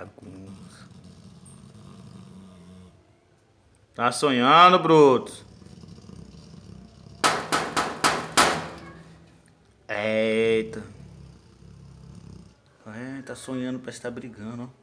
bagunça. Tá sonhando, Brutus? Eita. É, tá sonhando, parece que tá brigando, ó.